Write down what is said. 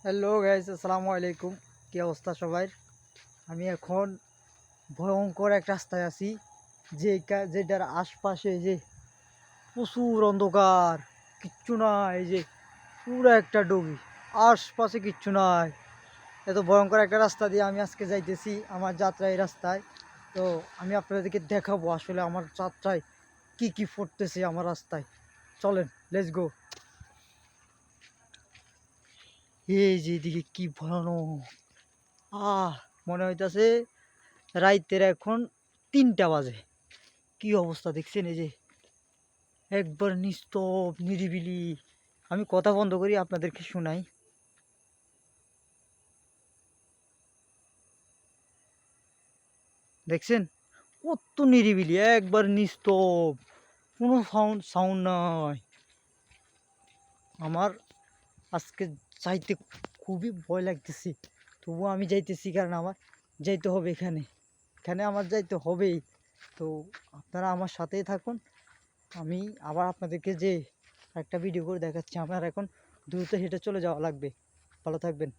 Hello guys, আসসালামু আলাইকুম। কি অবস্থা সবাই? আমি এখন ভয়ঙ্কর এক রাস্তায় আছি, যেটার আশপাশে যে প্রচুর অন্ধকার, কিচ্ছু নাই। এই যে পুরো একটা ডুবি, আশপাশে কিচ্ছু নাই। এত ভয়ঙ্কর একটা রাস্তা দিয়ে আমি আজকে যাইতেছি আমার যাত্রা এই রাস্তায়। তো আমি আপনাদেরকে দেখাবো আসলে আমার যাত্রায় কি কি পড়তেছে আমার রাস্তায়। চলেন, লেটস গো। এই যে এদিকে কি ভয়ানক! মনে হইতাছে রাইতের এখন ৩টা বাজে। কি অবস্থা দেখছেন? এই যে একবার নিস্তব নিরিবিলি। আমি কথা বন্ধ করি, আপনাদেরকে শোনাই। দেখছেন কত নিরিবিলি, একবার নিস্তব, কোনো সাউন্ড সাউন্ড নাই। আমার আজকে যাইতে খুবই ভয় লাগতেছে, তবুও আমি যাইতেছি, কারণ আমার যাইতে হবে। এখানে এখানে আমার যাইতে হবেই। তো আপনারা আমার সাথেই থাকুন। আমি আবার আপনাদেরকে যে একটা ভিডিও করে দেখাচ্ছি। আমার এখন দ্রুত হেঁটে চলে যাওয়া লাগবে। ভালো থাকবেন।